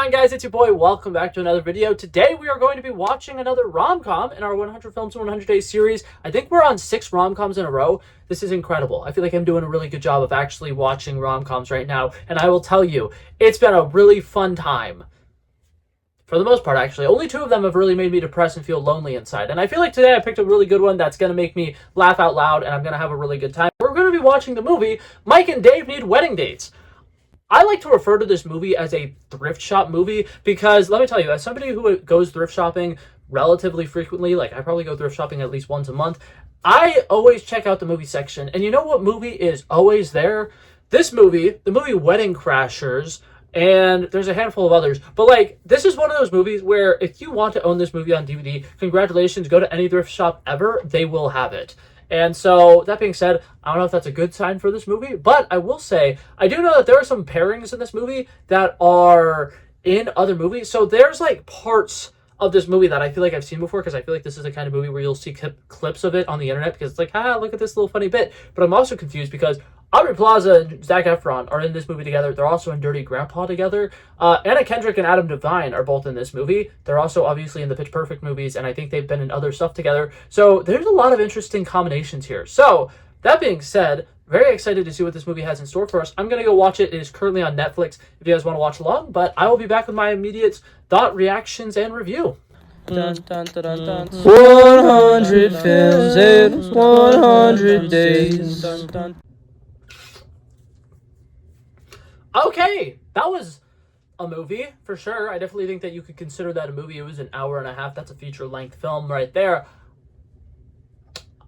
on, guys? It's your boy. Welcome back to another video. Today we are going to be watching another rom-com in our 100 Films in 100 Days series. I think we're on 6 rom-coms in a row. This is incredible. I feel like I'm doing a really good job of actually watching rom-coms right now, and I will tell you, it's been a really fun time. For the most part, actually. Only 2 of them have really made me depressed and feel lonely inside. And I feel like today I picked a really good one that's going to make me laugh out loud, and I'm going to have a really good time. We're going to be watching the movie Mike and Dave Need Wedding Dates. I like to refer to this movie as a thrift shop movie because, let me tell you, as somebody who goes thrift shopping relatively frequently, like I probably go thrift shopping at least once a month, I always check out the movie section. And you know what movie is always there? This movie, the movie Wedding Crashers, and there's a handful of others. But, like, this is one of those movies where if you want to own this movie on DVD, congratulations, go to any thrift shop ever, they will have it. And so, that being said, I don't know if that's a good sign for this movie, but I will say, I do know that there are some pairings in this movie that are in other movies. So there's like parts of this movie that I feel like I've seen before, because I feel like this is the kind of movie where you'll see clips of it on the internet, because it's like, look at this little funny bit. But I'm also confused because Aubrey Plaza and Zac Efron are in this movie together. They're also in Dirty Grandpa together. Anna Kendrick and Adam Devine are both in this movie. They're also obviously in the Pitch Perfect movies, and I think they've been in other stuff together. So there's a lot of interesting combinations here. So that being said, very excited to see what this movie has in store for us. I'm going to go watch it. It is currently on Netflix if you guys want to watch along, but I will be back with my immediate thought, reactions, and review. 100 films in 100 days. Okay, that was a movie for sure. I definitely think that you could consider that a movie. It was an hour and a half. That's a feature-length film right there.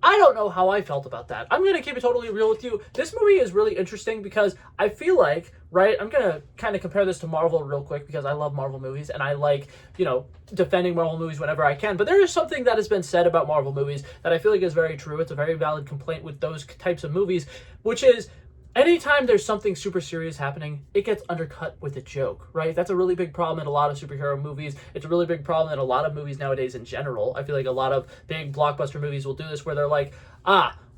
I don't know how I felt about that. I'm going to keep it totally real with you. This movie is really interesting because I feel like, right, I'm going to kind of compare this to Marvel real quick because I love Marvel movies and I like, you know, defending Marvel movies whenever I can. But there is something that has been said about Marvel movies that I feel like is very true. It's a very valid complaint with those types of movies, which is anytime there's something super serious happening, it gets undercut with a joke, right? That's a really big problem in a lot of superhero movies. It's a really big problem in a lot of movies nowadays in general. I feel like a lot of big blockbuster movies will do this where they're like,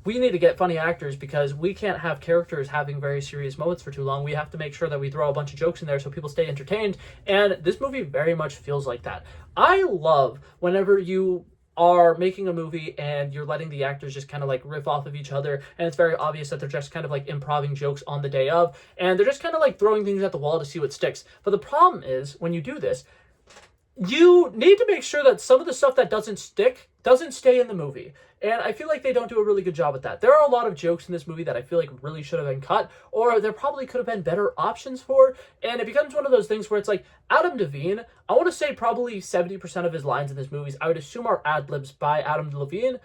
we need to get funny actors because we can't have characters having very serious moments for too long. We have to make sure that we throw a bunch of jokes in there so people stay entertained. And this movie very much feels like that. I love whenever you are making a movie and you're letting the actors just kind of like riff off of each other, and it's very obvious that they're just kind of like improvising jokes on the day of, and they're just kind of like throwing things at the wall to see what sticks. But the problem is, when you do this, you need to make sure that some of the stuff that doesn't stick doesn't stay in the movie. And I feel like they don't do a really good job at that. There are a lot of jokes in this movie that I feel like really should have been cut, or there probably could have been better options for. And it becomes one of those things where it's like, Adam Devine, I want to say probably 70% of his lines in this movie, I would assume, are ad-libs by Adam Devine.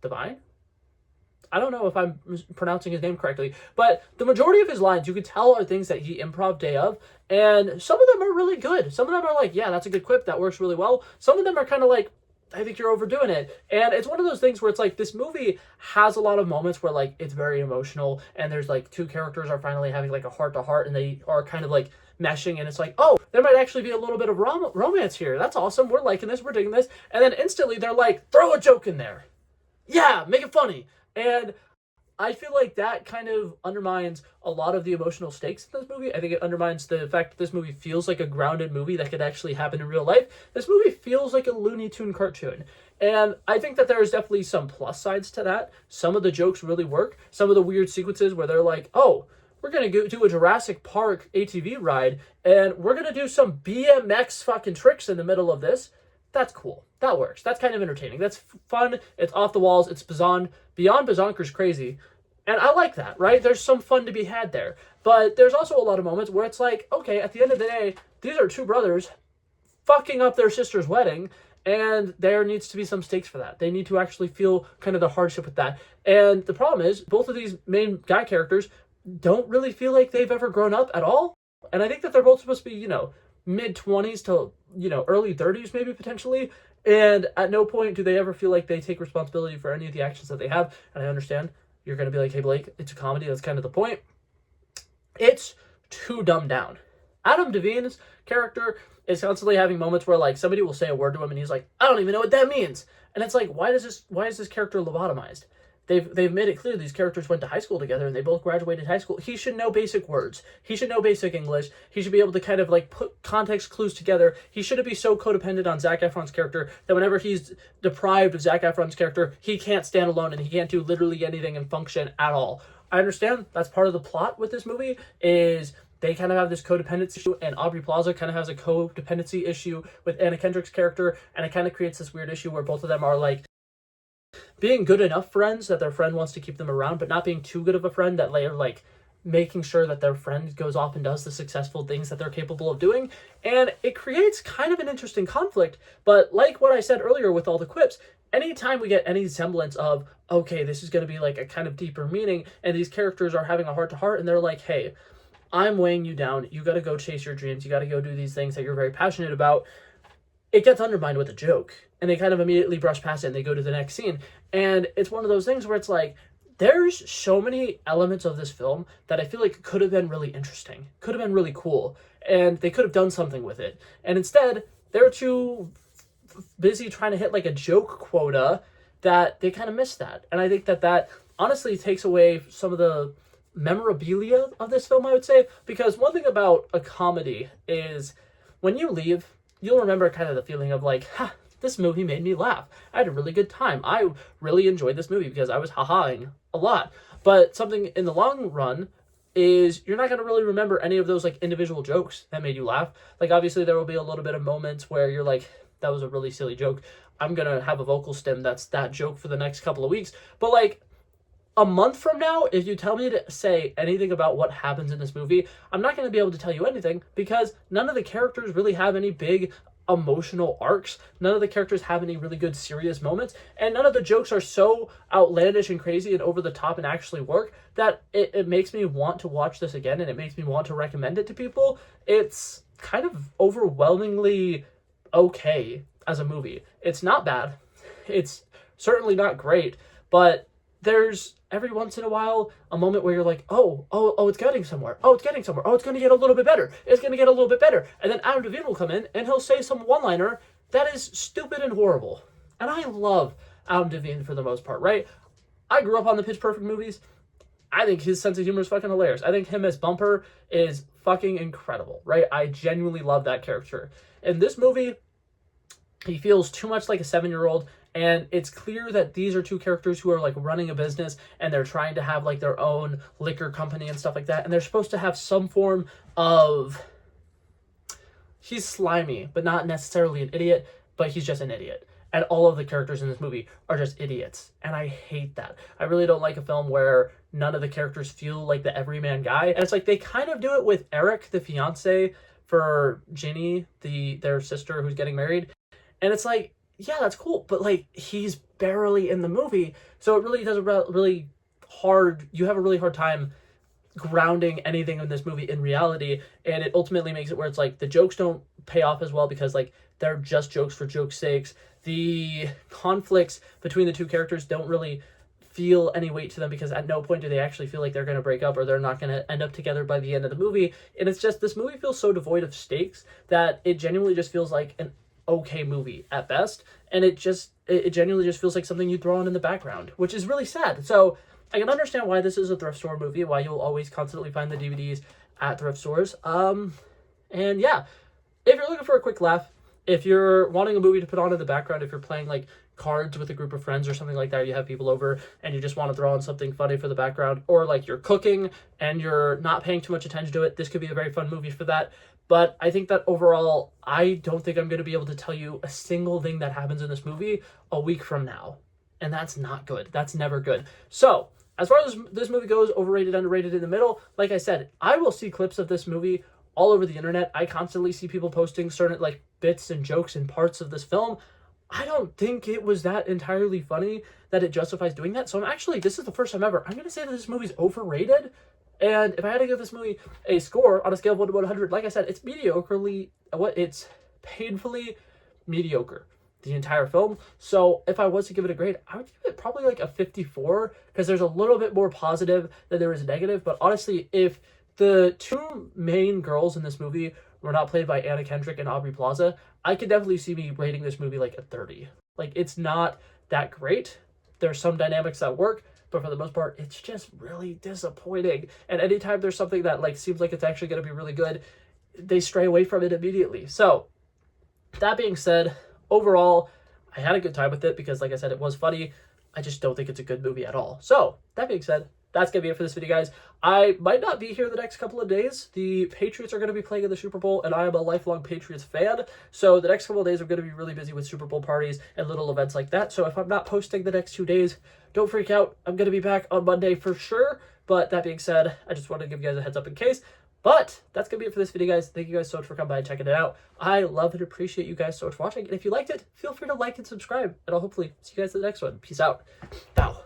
Devine? I don't know if I'm pronouncing his name correctly, but the majority of his lines, you could tell, are things that he improv day of, and some of them are really good. Some of them are like, yeah, that's a good quip, that works really well. Some of them are kind of like, I think you're overdoing it. And it's one of those things where it's like, this movie has a lot of moments where like it's very emotional, and there's like 2 characters are finally having like a heart-to-heart, and they are kind of like meshing, and it's like, oh, there might actually be a little bit of romance here. That's awesome. We're liking this. We're digging this. And then instantly they're like, throw a joke in there. Yeah, make it funny. And I feel like that kind of undermines a lot of the emotional stakes in this movie. I think it undermines the fact that this movie feels like a grounded movie that could actually happen in real life. This movie feels like a Looney Tune cartoon. And I think that there's definitely some plus sides to that. Some of the jokes really work. Some of the weird sequences where they're like, oh, we're going to do a Jurassic Park ATV ride, and we're going to do some BMX fucking tricks in the middle of this. That's cool. That works. That's kind of entertaining. That's fun. It's off the walls. It's beyond bazonkers crazy. And I like that, right? There's some fun to be had there. But there's also a lot of moments where it's like, okay, at the end of the day, these are 2 brothers fucking up their sister's wedding, and there needs to be some stakes for that. They need to actually feel kind of the hardship with that. And the problem is, both of these main guy characters don't really feel like they've ever grown up at all. And I think that they're both supposed to be, mid-20s to, early 30s maybe potentially. And at no point do they ever feel like they take responsibility for any of the actions that they have. And I understand you're going to be like, hey, Blake, it's a comedy. That's kind of the point. It's too dumbed down. Adam Devine's character is constantly having moments where, like, somebody will say a word to him and he's like, I don't even know what that means. And it's like, why is this character lobotomized? they've made it clear these characters went to high school together and they both graduated high school. He should know basic words. He should know basic English. He should be able to kind of like put context clues together. He shouldn't be so codependent on Zac Efron's character that whenever he's deprived of Zac Efron's character, he can't stand alone and he can't do literally anything and function at all. I understand that's part of the plot with this movie is they kind of have this codependency issue, and Aubrey Plaza kind of has a codependency issue with Anna Kendrick's character, and it kind of creates this weird issue where both of them are like being good enough friends that their friend wants to keep them around, but not being too good of a friend that they're like making sure that their friend goes off and does the successful things that they're capable of doing. And it creates kind of an interesting conflict. But like what I said earlier with all the quips, anytime we get any semblance of, okay, this is going to be like a kind of deeper meaning, and these characters are having a heart-to-heart, and they're like, hey, I'm weighing you down. You got to go chase your dreams. You got to go do these things that you're very passionate about. It gets undermined with a joke, and they kind of immediately brush past it and they go to the next scene. And it's one of those things where it's like, there's so many elements of this film that I feel like could have been really interesting, could have been really cool, and they could have done something with it. And instead, they're too busy trying to hit like a joke quota that they kind of missed that. And I think that honestly takes away some of the memorabilia of this film, I would say, because one thing about a comedy is when you leave, you'll remember kind of the feeling of like, ha, this movie made me laugh. I had a really good time. I really enjoyed this movie because I was ha-haing a lot. But something in the long run is you're not going to really remember any of those like individual jokes that made you laugh. Like obviously there will be a little bit of moments where you're like, that was a really silly joke. I'm going to have a vocal stim that's that joke for the next couple of weeks. But like a month from now, if you tell me to say anything about what happens in this movie, I'm not going to be able to tell you anything because none of the characters really have any big emotional arcs. None of the characters have any really good serious moments, and none of the jokes are so outlandish and crazy and over the top and actually work that it makes me want to watch this again, and it makes me want to recommend it to people. It's kind of overwhelmingly okay as a movie. It's not bad. It's certainly not great, but there's every once in a while a moment where you're like, oh, it's getting somewhere. Oh, it's getting somewhere. Oh, it's going to get a little bit better. It's going to get a little bit better. And then Adam Devine will come in and he'll say some one-liner that is stupid and horrible. And I love Adam Devine for the most part, right? I grew up on the Pitch Perfect movies. I think his sense of humor is fucking hilarious. I think him as Bumper is fucking incredible, right? I genuinely love that character. In this movie, he feels too much like a 7-year-old. And it's clear that these are two characters who are like running a business and they're trying to have like their own liquor company and stuff like that. And they're supposed to have some form of, he's slimy, but not necessarily an idiot, but he's just an idiot. And all of the characters in this movie are just idiots. And I hate that. I really don't like a film where none of the characters feel like the everyman guy. And it's like they kind of do it with Eric, the fiance for Ginny, their sister who's getting married. And it's like, yeah, that's cool, but like he's barely in the movie, so it really does a really hard. You have a really hard time grounding anything in this movie in reality, and it ultimately makes it where it's like the jokes don't pay off as well because like they're just jokes for joke's sakes. The conflicts between the two characters don't really feel any weight to them because at no point do they actually feel like they're going to break up or they're not going to end up together by the end of the movie. And it's just this movie feels so devoid of stakes that it genuinely just feels like an okay movie at best, and it genuinely just feels like something you throw on in the background, which is really sad. So I can understand why this is a thrift store movie, why you'll always constantly find the DVDs at thrift stores. And yeah, if you're looking for a quick laugh, if you're wanting a movie to put on in the background, if you're playing like cards with a group of friends or something like that, you have people over and you just want to throw on something funny for the background, or like you're cooking and you're not paying too much attention to it, this could be a very fun movie for that. But I think that overall, I don't think I'm going to be able to tell you a single thing that happens in this movie a week from now. And that's not good. That's never good. So, as far as this movie goes, overrated, underrated, in the middle, like I said, I will see clips of this movie all over the internet. I constantly see people posting certain like bits and jokes and parts of this film. I don't think it was that entirely funny that it justifies doing that. So this is the first time ever, I'm going to say that this movie's overrated. And if I had to give this movie a score on a scale of 1 to 100, like I said, it's painfully mediocre, the entire film. So if I was to give it a grade, I would give it probably like a 54, because there's a little bit more positive than there is negative. But honestly, if the two main girls in this movie were not played by Anna Kendrick and Aubrey Plaza, I could definitely see me rating this movie like a 30. Like, it's not that great. There's some dynamics that work, but for the most part, it's just really disappointing. And anytime there's something that like seems like it's actually going to be really good, they stray away from it immediately. So that being said, overall, I had a good time with it because, like I said, it was funny. I just don't think it's a good movie at all. So that being said, that's going to be it for this video, guys. I might not be here the next couple of days. The Patriots are going to be playing in the Super Bowl, and I am a lifelong Patriots fan. So the next couple of days, I'm going to be really busy with Super Bowl parties and little events like that. So if I'm not posting the next 2 days, don't freak out. I'm going to be back on Monday for sure. But that being said, I just wanted to give you guys a heads up in case. But that's going to be it for this video, guys. Thank you guys so much for coming by and checking it out. I love and appreciate you guys so much watching. And if you liked it, feel free to like and subscribe. And I'll hopefully see you guys in the next one. Peace out. Bow.